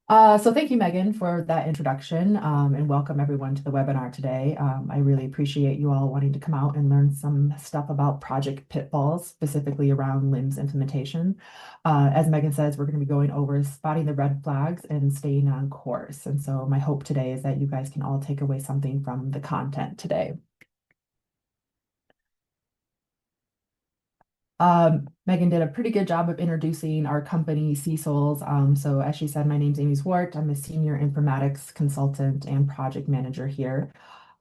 So thank you, Megan, for that introduction, and welcome everyone to the webinar today. I really appreciate you all wanting to come out and learn some stuff about project pitfalls, specifically around LIMS implementation. As Megan says, we're going to be going over spotting the red flags and staying on course. And so my hope today is that you guys can all take away something from the content today. Megan did a pretty good job of introducing our company, CSols. So as she said, my name's Amy Zwart. I'm a senior informatics consultant and project manager here.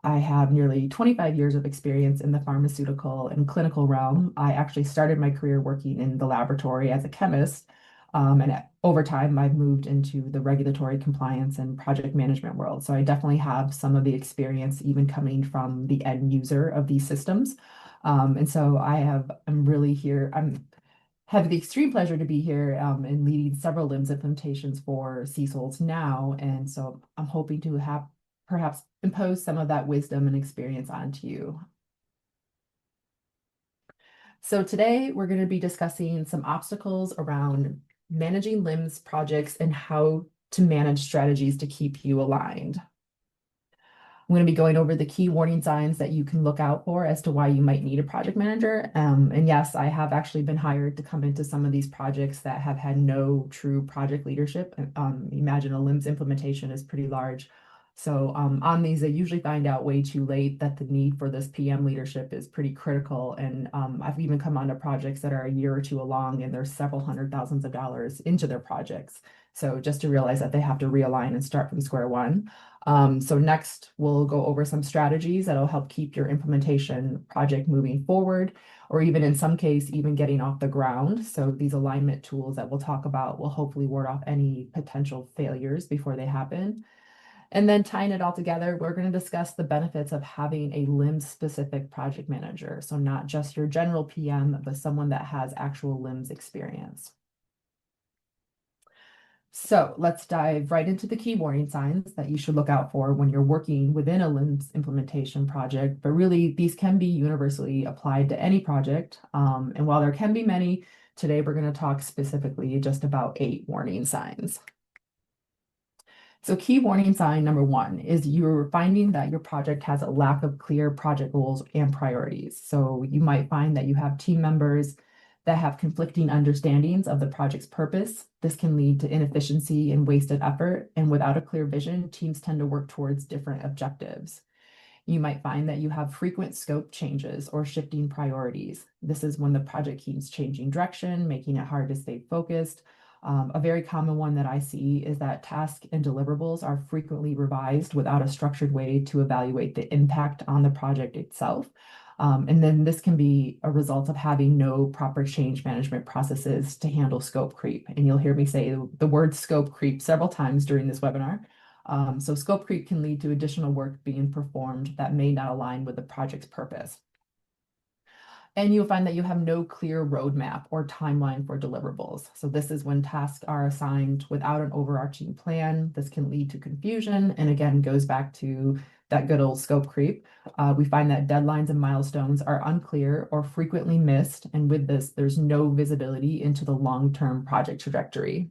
I have nearly 25 years of experience in the pharmaceutical and clinical realm. I actually started my career working in the laboratory as a chemist. Over time, I've moved into the regulatory compliance and project management world. So I definitely have some of the experience even coming from the end user of these systems. And so I'm really here. Have the extreme pleasure to be here and leading several LIMS implementations for CSols now. And so I'm hoping to have perhaps impose some of that wisdom and experience onto you. So today we're going to be discussing some obstacles around managing LIMS projects and how to manage strategies to keep you aligned. I'm going to be going over the key warning signs that you can look out for as to why you might need a project manager. And yes, I have actually been hired to come into some of these projects that have had no true project leadership. Imagine a LIMS implementation is pretty large. So on these, I usually find out way too late that the need for this PM leadership is pretty critical. And I've even come onto projects that are a year or two along and there's several hundred thousands of dollars into their projects. So just to realize that they have to realign and start from square one. So next, we'll go over some strategies that'll help keep your implementation project moving forward, or even in some case, even getting off the ground. So these alignment tools that we'll talk about will hopefully ward off any potential failures before they happen. And then tying it all together, we're going to discuss the benefits of having a LIMS specific project manager. So not just your general PM, but someone that has actual LIMS experience. So let's dive right into the key warning signs that you should look out for when you're working within a LIMS implementation project. But really, these can be universally applied to any project. And while there can be many, today we're going to talk specifically just about 8 warning signs. So key warning sign number 1 is you're finding that your project has a lack of clear project goals and priorities. So you might find that you have team members that have conflicting understandings of the project's purpose. This can lead to inefficiency and wasted effort. And without a clear vision, teams tend to work towards different objectives. You might find that you have frequent scope changes or shifting priorities. This is when the project keeps changing direction, making it hard to stay focused. A very common one that I see is that tasks and deliverables are frequently revised without a structured way to evaluate the impact on the project itself. And then this can be a result of having no proper change management processes to handle scope creep. And you'll hear me say the word scope creep several times during this webinar. So scope creep can lead to additional work being performed that may not align with the project's purpose. And you'll find that you have no clear roadmap or timeline for deliverables. So this is when tasks are assigned without an overarching plan. This can lead to confusion and again goes back to that good old scope creep. We find that deadlines and milestones are unclear or frequently missed. And with this, there's no visibility into the long-term project trajectory.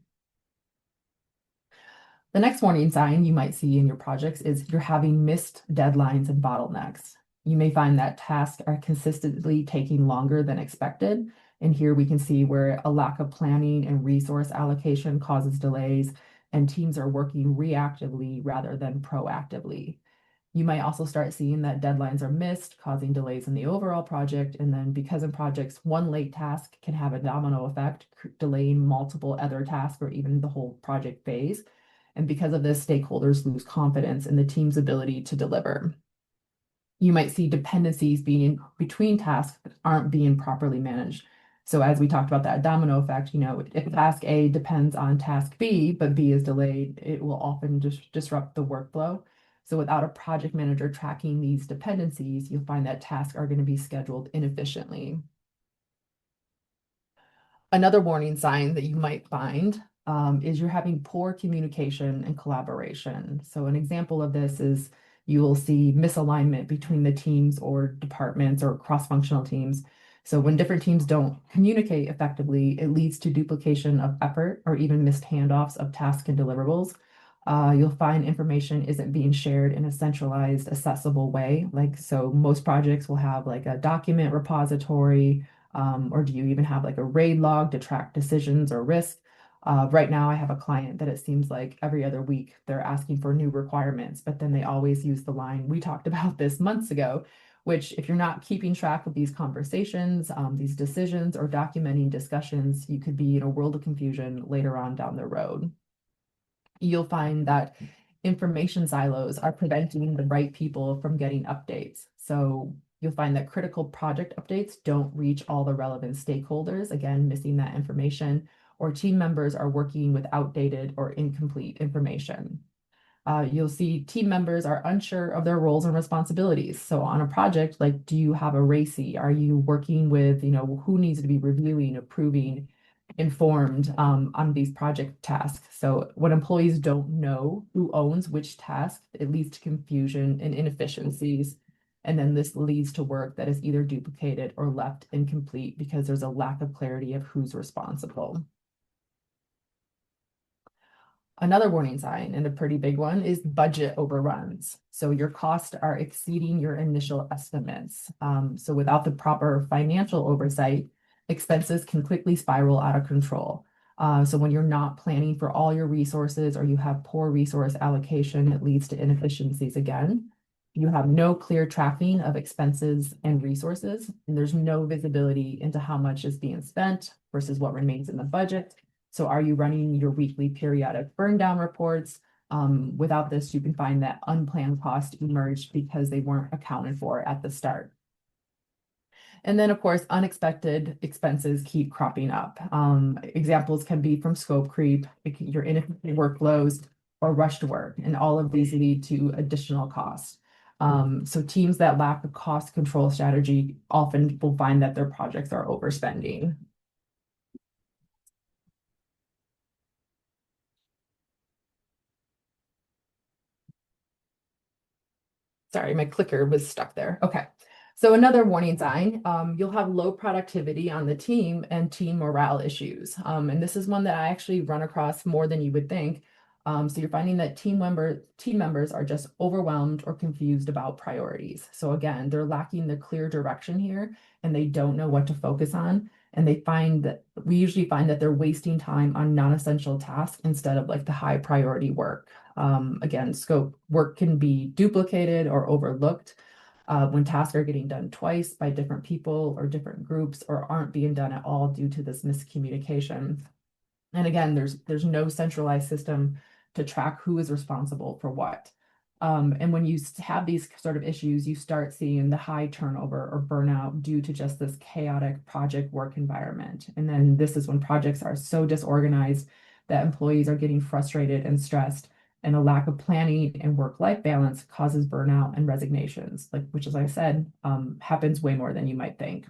The next warning sign you might see in your projects is you're having missed deadlines and bottlenecks. You may find that tasks are consistently taking longer than expected. And here we can see where a lack of planning and resource allocation causes delays, and teams are working reactively rather than proactively. You might also start seeing that deadlines are missed, causing delays in the overall project. And then because in projects, one late task can have a domino effect, delaying multiple other tasks or even the whole project phase. And because of this, stakeholders lose confidence in the team's ability to deliver. You might see dependencies being between tasks that aren't being properly managed. So as we talked about that domino effect, if task A depends on task B, but B is delayed, it will often just disrupt the workflow. So without a project manager tracking these dependencies, you'll find that tasks are going to be scheduled inefficiently. Another warning sign that you might find is you're having poor communication and collaboration. So an example of this is you will see misalignment between the teams or departments or cross-functional teams. So when different teams don't communicate effectively, it leads to duplication of effort or even missed handoffs of tasks and deliverables. You'll find information isn't being shared in a centralized, accessible way. Like, so most projects will have like a document repository, or do you even have like a RAID log to track decisions or risk? Right now, I have a client that it seems like every other week they're asking for new requirements, but then they always use the line, we talked about this months ago, which if you're not keeping track of these conversations, these decisions, or documenting discussions, you could be in a world of confusion later on down the road. You'll find that information silos are preventing the right people from getting updates. So you'll find that critical project updates don't reach all the relevant stakeholders, again, missing that information, or team members are working with outdated or incomplete information. You'll see team members are unsure of their roles and responsibilities. So on a project, like, do you have a RACI? Are you working with, who needs to be reviewing, approving, informed on these project tasks? So when employees don't know who owns which task, it leads to confusion and inefficiencies. And then this leads to work that is either duplicated or left incomplete because there's a lack of clarity of who's responsible. Another warning sign, and a pretty big one, is budget overruns. So your costs are exceeding your initial estimates. So without the proper financial oversight, expenses can quickly spiral out of control. So when you're not planning for all your resources or you have poor resource allocation, it leads to inefficiencies again. You have no clear tracking of expenses and resources, and there's no visibility into how much is being spent versus what remains in the budget. So are you running your weekly periodic burn down reports? Without this, you can find that unplanned costs emerged because they weren't accounted for at the start. And then, of course, unexpected expenses keep cropping up. Examples can be from scope creep, your inefficient workflows, or rushed work, and all of these lead to additional costs. So teams that lack a cost control strategy often will find that their projects are overspending. Sorry, my clicker was stuck there. Okay. So another warning sign, you'll have low productivity on the team and team morale issues. And this is one that I actually run across more than you would think. So you're finding that team members are just overwhelmed or confused about priorities. So again, they're lacking the clear direction here and they don't know what to focus on. And we usually find that they're wasting time on non-essential tasks instead of like the high priority work. Again, scope work can be duplicated or overlooked when tasks are getting done twice by different people or different groups or aren't being done at all due to this miscommunication. And again, there's no centralized system to track who is responsible for what. And when you have these sort of issues, you start seeing the high turnover or burnout due to just this chaotic project work environment. And then this is when projects are so disorganized that employees are getting frustrated and stressed, and a lack of planning and work-life balance causes burnout and resignations, which, as I said, happens way more than you might think.